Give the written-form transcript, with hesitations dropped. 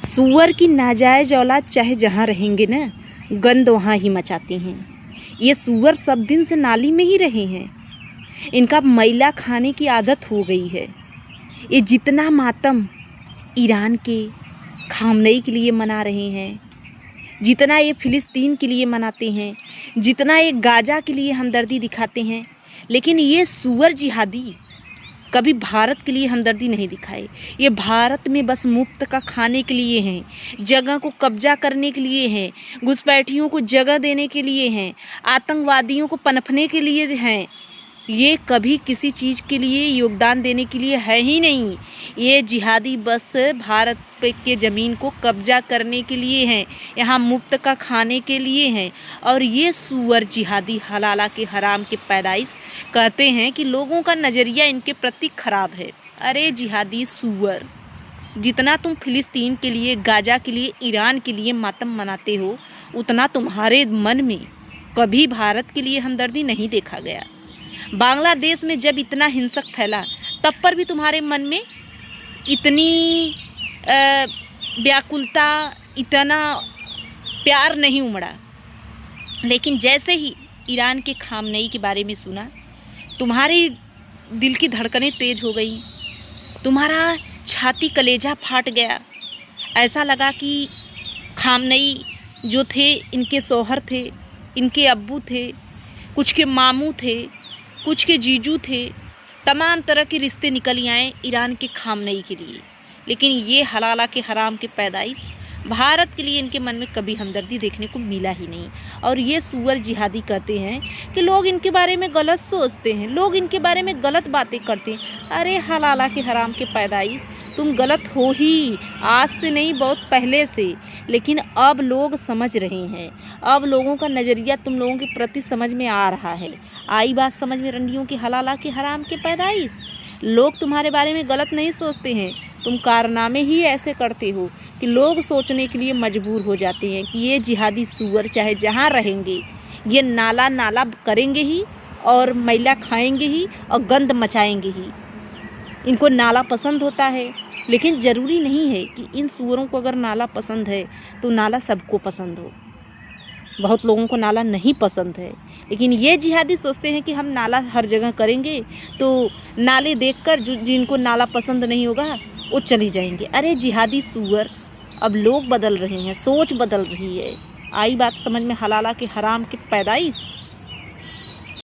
सूअर की नाजायज औलाद चाहे जहाँ रहेंगे ना, गंद वहाँ ही मचाती हैं। ये सूअर सब दिन से नाली में ही रहे हैं। इनका मैला खाने की आदत हो गई है। ये जितना मातम ईरान के खामनेई के लिए मना रहे हैं, जितना ये फिलिस्तीन के लिए मनाते हैं, जितना ये गाजा के लिए हमदर्दी दिखाते हैं, लेकिन ये सूअर जिहादी कभी भारत के लिए हमदर्दी नहीं दिखाए। ये भारत में बस मुफ्त का खाने के लिए हैं, जगह को कब्जा करने के लिए हैं, घुसपैठियों को जगह देने के लिए हैं, आतंकवादियों को पनपने के लिए हैं। ये कभी किसी चीज़ के लिए योगदान देने के लिए है ही नहीं। ये जिहादी बस भारत के ज़मीन को कब्जा करने के लिए हैं, यहाँ मुफ्त का खाने के लिए हैं। और ये सूअर जिहादी हलाला के हराम के पैदाइश कहते हैं कि लोगों का नज़रिया इनके प्रति खराब है। अरे जिहादी सूअर, जितना तुम फिलिस्तीन के लिए, गाजा के लिए, ईरान के लिए मातम मनाते हो, उतना तुम्हारे मन में कभी भारत के लिए हमदर्दी नहीं देखा गया। बांग्लादेश में जब इतना हिंसक फैला, तब पर भी तुम्हारे मन में इतनी व्याकुलता, इतना प्यार नहीं उमड़ा। लेकिन जैसे ही ईरान के खामनेई के बारे में सुना, तुम्हारे दिल की धड़कनें तेज हो गई, तुम्हारा छाती कलेजा फाट गया। ऐसा लगा कि खामनेई जो थे, इनके शौहर थे, इनके अब्बू थे, कुछ के मामू थे, कुछ के जीजू थे, तमाम तरह के रिश्ते निकल आए ईरान के खामनेई के लिए। लेकिन ये हलाला के हराम के पैदाइश भारत के लिए इनके मन में कभी हमदर्दी देखने को मिला ही नहीं। और ये सूअर जिहादी कहते हैं कि लोग इनके बारे में गलत सोचते हैं, लोग इनके बारे में गलत बातें करते हैं। अरे हलाला के हराम के पैदाइश, तुम गलत हो ही, आज से नहीं बहुत पहले से। लेकिन अब लोग समझ रहे हैं, अब लोगों का नज़रिया तुम लोगों के प्रति समझ में आ रहा है। आई बात समझ में रंडियों की हलाला के हराम के पैदाइश। लोग तुम्हारे बारे में गलत नहीं सोचते हैं, तुम कारनामे ही ऐसे करते हो कि लोग सोचने के लिए मजबूर हो जाते हैं कि ये जिहादी सूअर चाहे जहाँ रहेंगे, ये नाला नाला करेंगे ही और मैला खाएंगे ही और गंद मचाएंगे ही। इनको नाला पसंद होता है, लेकिन ज़रूरी नहीं है कि इन सूअरों को अगर नाला पसंद है तो नाला सबको पसंद हो। बहुत लोगों को नाला नहीं पसंद है, लेकिन ये जिहादी सोचते हैं कि हम नाला हर जगह करेंगे तो नाले देखकर जो जिनको नाला पसंद नहीं होगा वो चली जाएंगे। अरे जिहादी सूअर, अब लोग बदल रहे हैं, सोच बदल रही है। आई बात समझ में हलाला के हराम के पैदाइश।